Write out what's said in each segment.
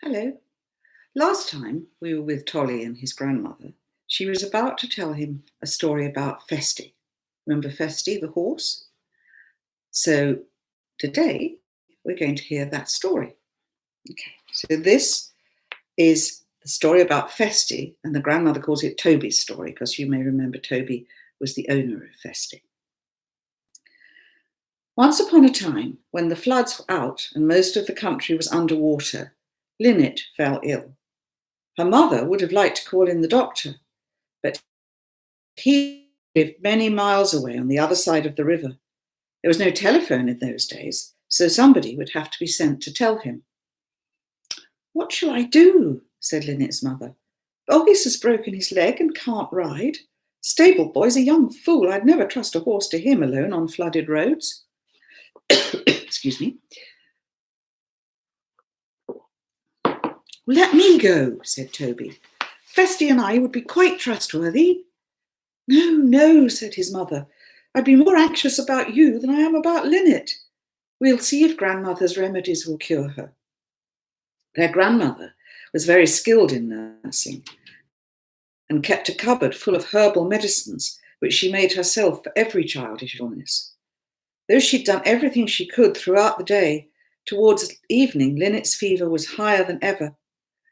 Hello. Last time we were with Tolly and his grandmother, she was about to tell him a story about Festi. Remember Festi, the horse? So today we're going to hear that story. Okay, so this is the story about Festi, and the grandmother calls it Toby's story because you may remember Toby was the owner of Festi. Once upon a time, when the floods were out and most of the country was underwater, Linnet fell ill. Her mother would have liked to call in the doctor, but he lived many miles away on the other side of the river. There was no telephone in those days, so somebody would have to be sent to tell him. "What shall I do?" said Linnet's mother. "Boggis has broken his leg and can't ride. Stable boy's a young fool. I'd never trust a horse to him alone on flooded roads." Excuse me. "Let me go," said Toby. "Festi and I would be quite trustworthy." "No, no," said his mother. "I'd be more anxious about you than I am about Linnet. We'll see if grandmother's remedies will cure her." Their grandmother was very skilled in nursing and kept a cupboard full of herbal medicines, which she made herself for every childish illness. Though she'd done everything she could throughout the day, towards evening Linnet's fever was higher than ever.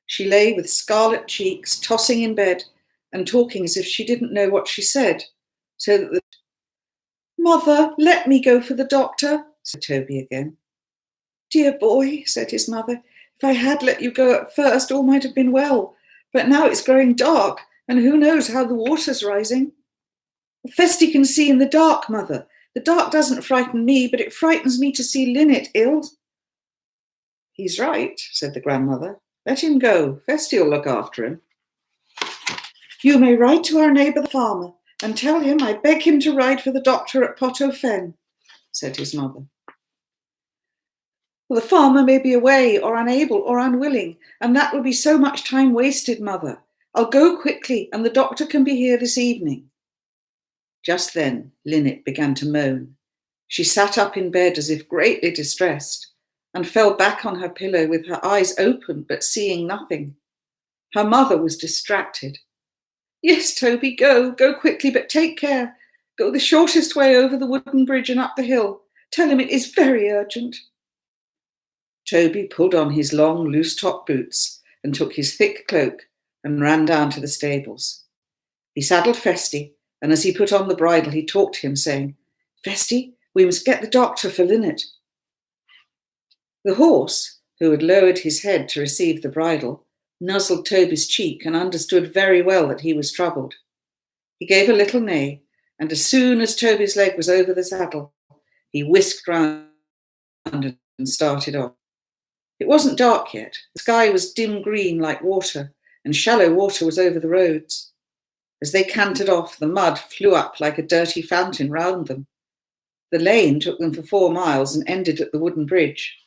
She lay with scarlet cheeks, tossing in bed and talking as if she didn't know what she said, so that "Mother, let me go for the doctor," said Toby again. "Dear boy," said his mother, "if I had let you go at first, all might have been well, but now it's growing dark, and who knows how the water's rising." "Festi can see in the dark, mother. The dark doesn't frighten me, but it frightens me to see Linnet ill." "He's right," said the grandmother. "Let him go. Festi'll look after him." "You may write to our neighbour the farmer and tell him I beg him to ride for the doctor at Potto Fen," said his mother. "Well, the farmer may be away or unable or unwilling, and that would be so much time wasted, mother. I'll go quickly and the doctor can be here this evening." Just then Linnet began to moan. She sat up in bed as if greatly distressed and fell back on her pillow with her eyes open but seeing nothing. Her mother was distracted. "Yes, Toby, go quickly, but take care. Go the shortest way over the wooden bridge and up the hill. Tell him it is very urgent." Toby pulled on his long, loose-top boots and took his thick cloak and ran down to the stables. He saddled Festi, and as he put on the bridle, he talked to him, saying, "Festi, we must get the doctor for Linnet." The horse, who had lowered his head to receive the bridle, nuzzled Toby's cheek and understood very well that he was troubled. He gave a little neigh, and as soon as Toby's leg was over the saddle, he whisked round and started off. It wasn't dark yet. The sky was dim green like water, and shallow water was over the roads. As they cantered off, the mud flew up like a dirty fountain round them. The lane took them for 4 miles and ended at the wooden bridge.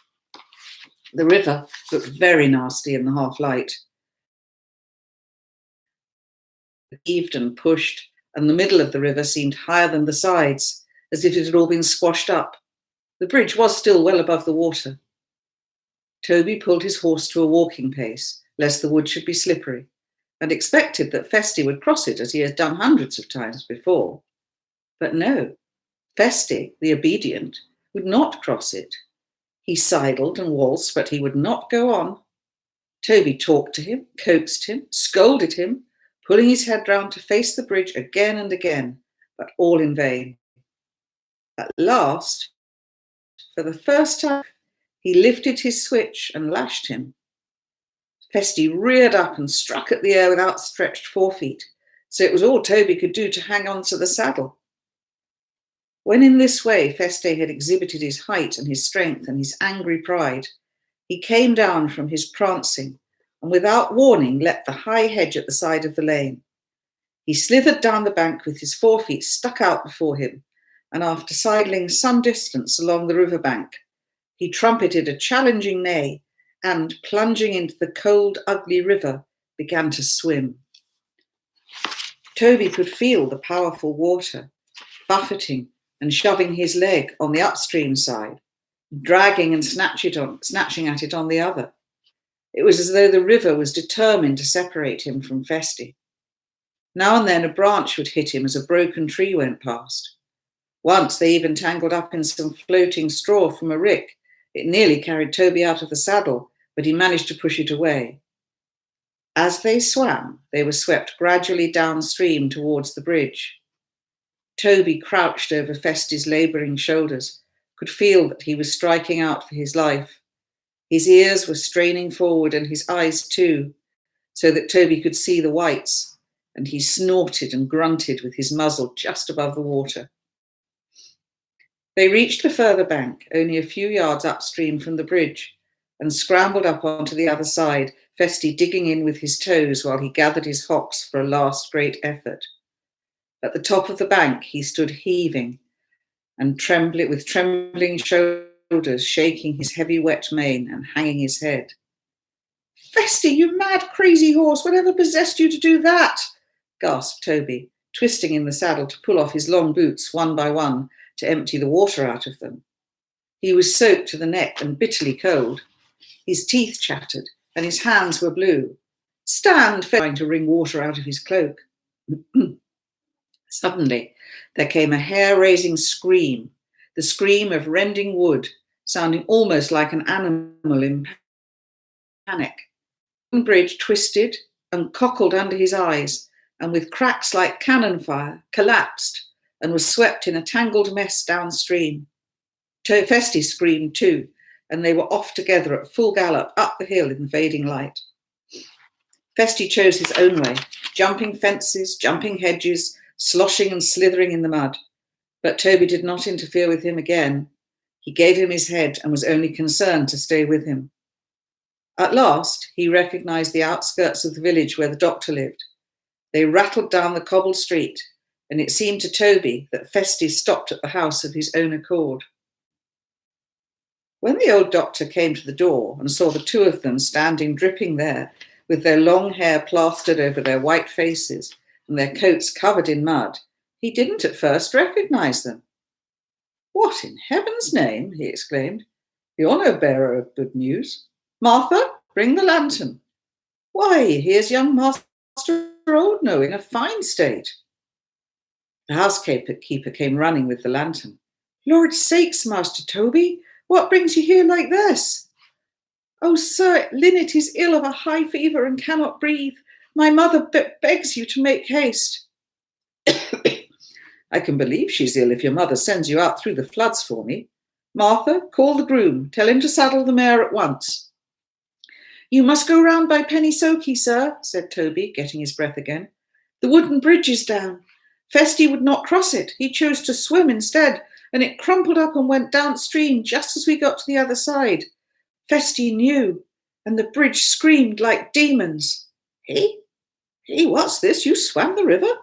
The river looked very nasty in the half-light. It heaved and pushed, and the middle of the river seemed higher than the sides, as if it had all been squashed up. The bridge was still well above the water. Toby pulled his horse to a walking pace, lest the wood should be slippery, and expected that Festi would cross it as he had done hundreds of times before. But no, Festi, the obedient, would not cross it. He sidled and waltzed, but he would not go on. Toby talked to him, coaxed him, scolded him, pulling his head round to face the bridge again and again, but all in vain. At last, for the first time, he lifted his switch and lashed him. Festi reared up and struck at the air with outstretched forefeet, so it was all Toby could do to hang on to the saddle. When in this way Festi had exhibited his height and his strength and his angry pride, he came down from his prancing and without warning leapt the high hedge at the side of the lane. He slithered down the bank with his forefeet stuck out before him, and after sidling some distance along the river bank, he trumpeted a challenging neigh and, plunging into the cold, ugly river, began to swim. Toby could feel the powerful water buffeting and shoving his leg on the upstream side, dragging and snatching at it on the other. It was as though the river was determined to separate him from Feste. Now and then a branch would hit him as a broken tree went past. Once they even tangled up in some floating straw from a rick. It nearly carried Toby out of the saddle, but he managed to push it away. As they swam, they were swept gradually downstream towards the bridge. Toby crouched over Feste's labouring shoulders, could feel that he was striking out for his life. His ears were straining forward and his eyes too, so that Toby could see the whites, and he snorted and grunted with his muzzle just above the water. They reached the further bank, only a few yards upstream from the bridge, and scrambled up onto the other side, Feste digging in with his toes while he gathered his hocks for a last great effort. At the top of the bank, he stood heaving and with trembling shoulders, shaking his heavy wet mane and hanging his head. "Feste, you mad, crazy horse, whatever possessed you to do that?" gasped Toby, twisting in the saddle to pull off his long boots one by one to empty the water out of them. He was soaked to the neck and bitterly cold. His teeth chattered and his hands were blue. "Stand!" trying to wring water out of his cloak. Suddenly, there came a hair-raising scream, the scream of rending wood, sounding almost like an animal in panic. The bridge twisted and cockled under his eyes, and with cracks like cannon fire, collapsed and was swept in a tangled mess downstream. Feste screamed too, and they were off together at full gallop up the hill in the fading light. Feste chose his own way, jumping fences, jumping hedges, sloshing and slithering in the mud. But Toby did not interfere with him again. He gave him his head and was only concerned to stay with him. At last, he recognised the outskirts of the village where the doctor lived. They rattled down the cobbled street, and it seemed to Toby that Feste stopped at the house of his own accord. When the old doctor came to the door and saw the two of them standing dripping there, with their long hair plastered over their white faces and their coats covered in mud, he didn't at first recognise them. "What in heaven's name?" he exclaimed. "You're no bearer of good news. Martha, bring the lantern. Why, here's young Master Oldknowe in a fine state." The housekeeper came running with the lantern. "Lord's sakes, Master Toby, what brings you here like this?" "Oh, sir, Linnet is ill of a high fever and cannot breathe. My mother begs you to make haste." "I can believe she's ill if your mother sends you out through the floods for me. Martha, call the groom. Tell him to saddle the mare at once." "You must go round by Pennysoaky, sir," said Toby, getting his breath again. "The wooden bridge is down. Feste would not cross it. He chose to swim instead, and it crumpled up and went downstream just as we got to the other side. Feste knew, and the bridge screamed like demons." Hey, what's this? You swam the river?"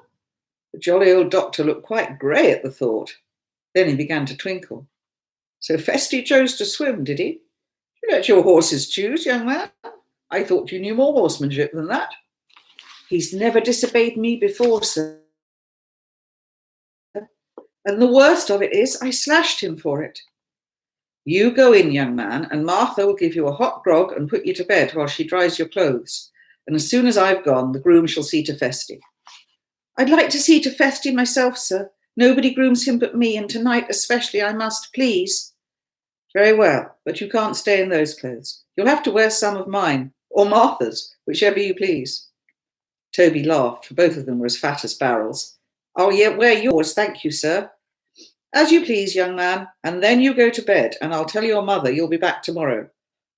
The jolly old doctor looked quite grey at the thought. Then he began to twinkle. "So Feste chose to swim, did he? You let your horses choose, young man. I thought you knew more horsemanship than that." "He's never disobeyed me before, sir. And the worst of it is, I slashed him for it." "You go in, young man, and Martha will give you a hot grog and put you to bed while she dries your clothes. And as soon as I've gone, the groom shall see to Feste." "I'd like to see to Feste myself, sir. Nobody grooms him but me, and tonight especially I must, please." "Very well, but you can't stay in those clothes. You'll have to wear some of mine, or Martha's, whichever you please." Toby laughed, for both of them were as fat as barrels. "I'll yet wear yours, thank you, sir." "As you please, young man, and then you go to bed, and I'll tell your mother you'll be back tomorrow.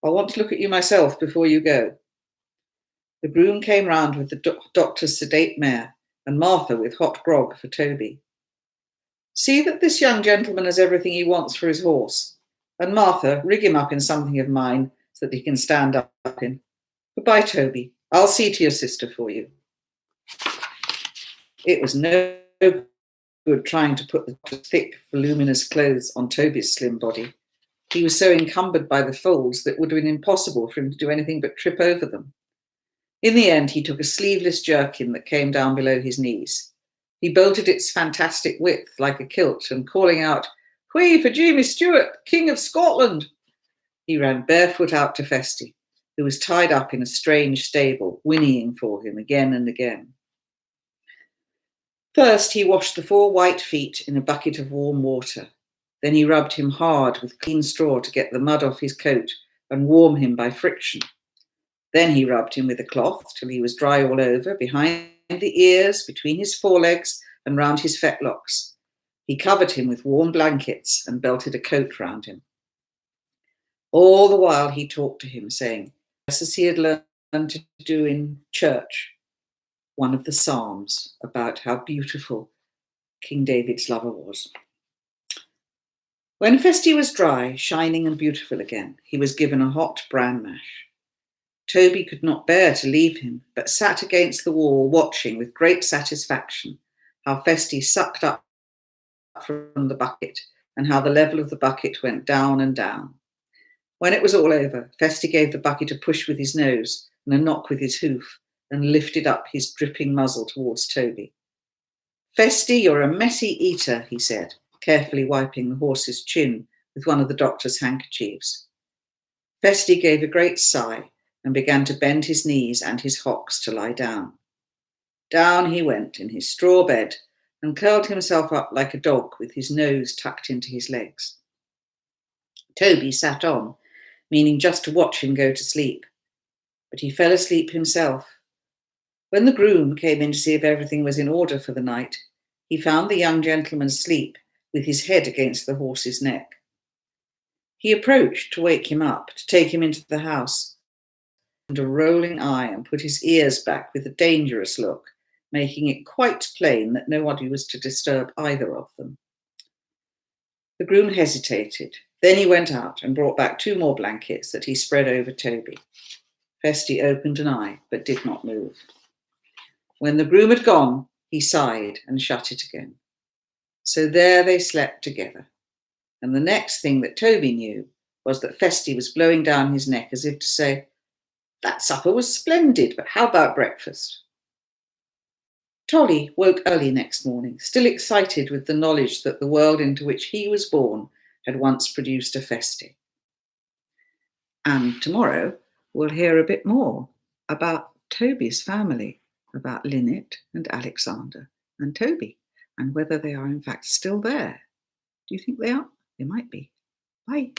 I want to look at you myself before you go." The groom came round with the doctor's sedate mare, and Martha with hot grog for Toby. "See that this young gentleman has everything he wants for his horse. And Martha, rig him up in something of mine so that he can stand up in. Goodbye, Toby. I'll see to your sister for you." It was no good trying to put the thick, voluminous clothes on Toby's slim body. He was so encumbered by the folds that it would have been impossible for him to do anything but trip over them. In the end, he took a sleeveless jerkin that came down below his knees. He bolted its fantastic width like a kilt, and calling out, "Hwee for Jamie Stuart, King of Scotland!" he ran barefoot out to Feste. who was tied up in a strange stable, whinnying for him again and again. First, he washed the 4 white feet in a bucket of warm water. Then he rubbed him hard with clean straw to get the mud off his coat and warm him by friction. Then he rubbed him with a cloth till he was dry all over, behind the ears, between his forelegs, and round his fetlocks. He covered him with warm blankets and belted a coat round him. All the while he talked to him, saying, just as he had learned to do in church, one of the Psalms about how beautiful King David's lover was. When Festi was dry, shining and beautiful again, he was given a hot bran mash. Toby could not bear to leave him, but sat against the wall watching with great satisfaction how Festi sucked up from the bucket and how the level of the bucket went down and down. When it was all over, Festi gave the bucket a push with his nose and a knock with his hoof and lifted up his dripping muzzle towards Toby. Festi, you're a messy eater, he said, carefully wiping the horse's chin with one of the doctor's handkerchiefs. Festi gave a great sigh and began to bend his knees and his hocks to lie down. Down he went in his straw bed and curled himself up like a dog with his nose tucked into his legs. Toby sat on, meaning just to watch him go to sleep, but he fell asleep himself. When the groom came in to see if everything was in order for the night, he found the young gentleman asleep with his head against the horse's neck. He approached to wake him up, to take him into the house, and a rolling eye and put his ears back with a dangerous look, making it quite plain that nobody was to disturb either of them. The groom hesitated. Then he went out and brought back 2 more blankets that he spread over Toby. Festi opened an eye, but did not move. When the groom had gone, he sighed and shut it again. So there they slept together. And the next thing that Toby knew was that Festi was blowing down his neck as if to say, that supper was splendid, but how about breakfast? Tolly woke early next morning, still excited with the knowledge that the world into which he was born had once produced a Festi. And tomorrow we'll hear a bit more about Toby's family, about Lynette and Alexander and Toby, and whether they are in fact still there. Do you think they are? They might be. Bye.